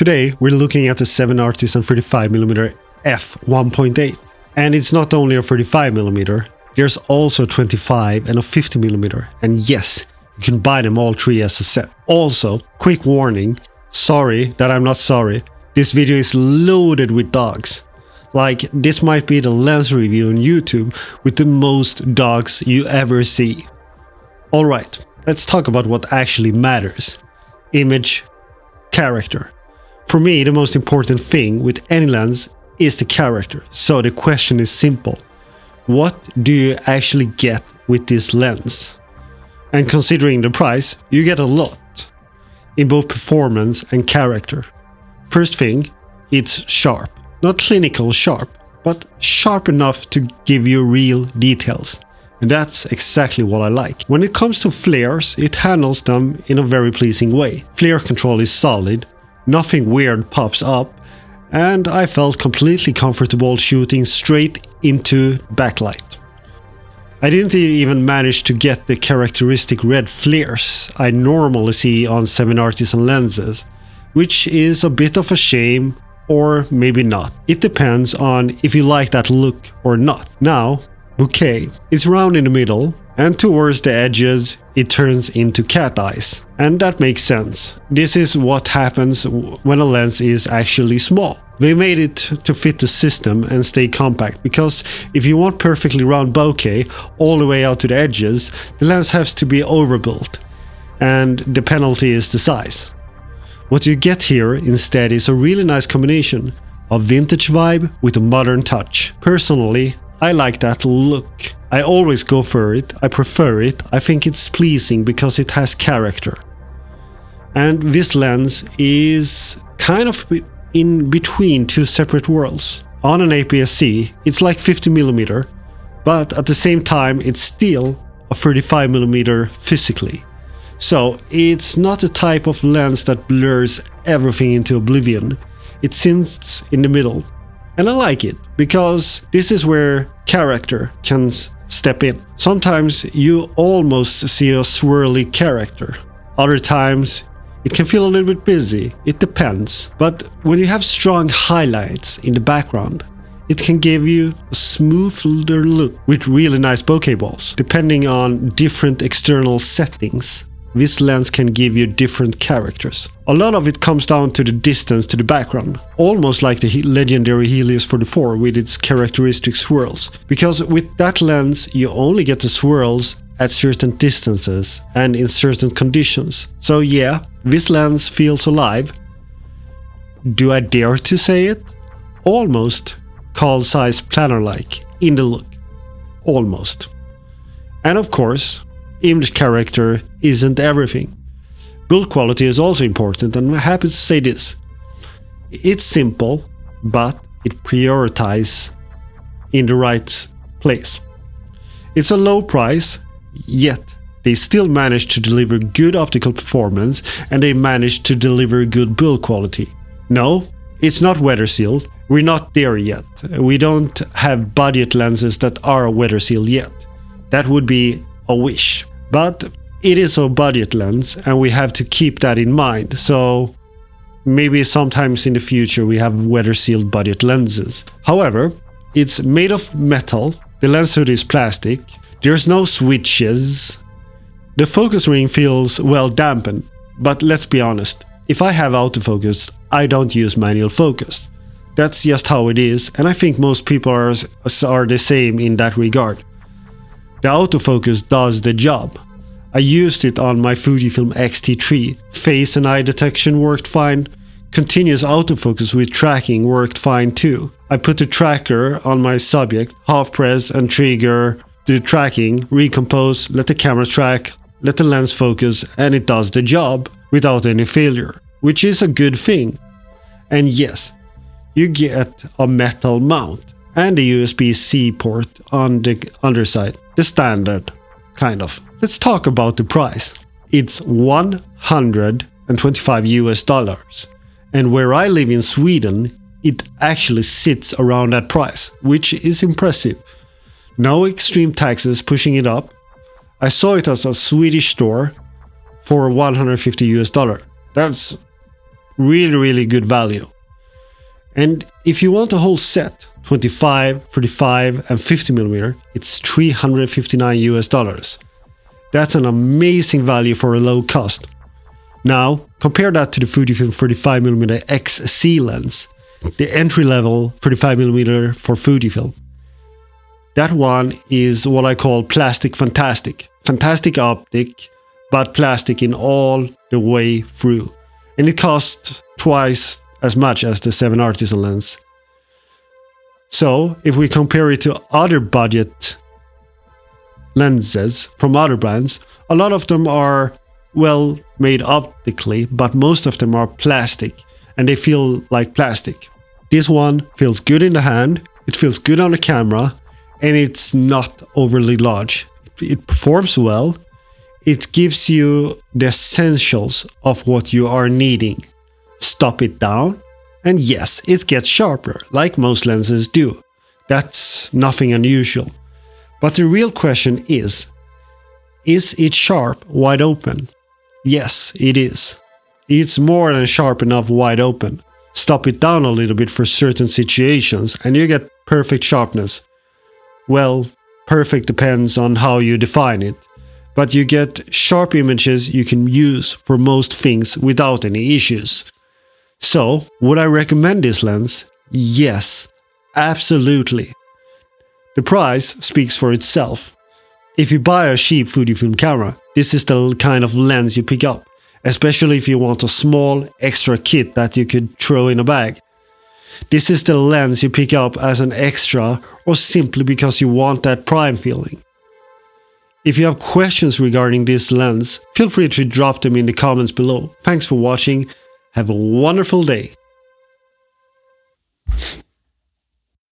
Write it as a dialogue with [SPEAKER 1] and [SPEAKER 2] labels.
[SPEAKER 1] Today we're looking at the 7Artisan 35mm f1.8, and it's not only a 35mm, there's also a 25 and a 50mm, and yes, you can buy them all three as a set. Also, quick warning, sorry that I'm not sorry, this video is loaded with dogs. Like, this might be the lens review on YouTube with the most dogs you ever see. Alright, let's talk about what actually matters. Image, character. For me, the most important thing with any lens is the character. So the question is simple. What do you actually get with this lens? And considering the price, you get a lot in both performance and character. First thing, it's sharp. Not clinical sharp, but sharp enough to give you real details. And that's exactly what I like. When it comes to flares, it handles them in a very pleasing way. Flare control is solid, nothing weird pops up, and I felt completely comfortable shooting straight into backlight. I didn't even manage to get the characteristic red flares I normally see on 7Artisan lenses, which is a bit of a shame, or maybe not. It depends on if you like that look or not. Now, bouquet. It's round in the middle, and towards the edges it turns into cat eyes. And that makes sense. This is what happens when a lens is actually small. They made it to fit the system and stay compact, because if you want perfectly round bokeh all the way out to the edges, the lens has to be overbuilt, and the penalty is the size. What you get here instead is a really nice combination of vintage vibe with a modern touch. Personally, I like that look. I always go for it, I prefer it, I think it's pleasing because it has character. And this lens is kind of in between two separate worlds. On an APS-C, it's like 50mm, but at the same time it's still a 35mm physically. So it's not a type of lens that blurs everything into oblivion. It sits in the middle. And I like it, because this is where character can step in. Sometimes you almost see a swirly character. Other times it can feel a little bit busy. It depends. But when you have strong highlights in the background, it can give you a smoother look with really nice bokeh balls. Depending on different external settings, this lens can give you different characters. A lot of it comes down to the distance to the background, almost like the legendary Helios 44 with its characteristic swirls. Because with that lens, you only get the swirls at certain distances and in certain conditions. So yeah, this lens feels alive. Do I dare to say it? Almost Carl Zeiss planner-like in the look. Almost. And of course, image character isn't everything. Build quality is also important, and I'm happy to say this. It's simple, but it prioritizes in the right place. It's a low price, yet they still manage to deliver good optical performance, and they manage to deliver good build quality. No, it's not weather sealed. We're not there yet. We don't have budget lenses that are weather sealed yet. That would be a wish. But it is a budget lens, and we have to keep that in mind. So maybe sometimes in the future we have weather sealed budget lenses. However, it's made of metal, the lens hood is plastic, there's no switches, the focus ring feels well dampened. But let's be honest, if I have autofocus, I don't use manual focus. That's just how it is, and I think most people are the same in that regard. The autofocus does the job. I used it on my Fujifilm X-T3. Face and eye detection worked fine. Continuous autofocus with tracking worked fine too. I put the tracker on my subject, half press and trigger the tracking, recompose, let the camera track, let the lens focus, and it does the job without any failure, which is a good thing. And yes, you get a metal mount and a USB-C port on the underside. The standard, kind of. Let's talk about the price. It's $125 US, and where I live in Sweden, it actually sits around that price, which is impressive. No extreme taxes pushing it up. I saw it as a Swedish store for $150 US. That's Really good value. And if you want a whole set, 25, 35 and 50mm, it's $359 US. That's an amazing value for a low cost. Now, compare that to the Fujifilm 35mm X-C lens, the entry-level 35mm for Fujifilm. That one is what I call plastic fantastic. Fantastic optic, but plastic in all the way through. And it costs twice as much as the 7Artisan lens. So, if we compare it to other budget lenses from other brands, a lot of them are well made optically, but most of them are plastic, and they feel like plastic. This one feels good in the hand, it feels good on the camera, and it's not overly large. It performs well, it gives you the essentials of what you are needing. Stop it down, and yes, it gets sharper, like most lenses do. That's nothing unusual. But the real question is it sharp wide open? Yes, it is. It's more than sharp enough wide open. Stop it down a little bit for certain situations and you get perfect sharpness. Well, perfect depends on how you define it. But you get sharp images you can use for most things without any issues. So, would I recommend this lens? Yes, absolutely. The price speaks for itself. If you buy a cheap Fujifilm camera, this is the kind of lens you pick up, especially if you want a small extra kit that you could throw in a bag. This is the lens you pick up as an extra or simply because you want that prime feeling. If you have questions regarding this lens, feel free to drop them in the comments below. Thanks for watching. Have a wonderful day.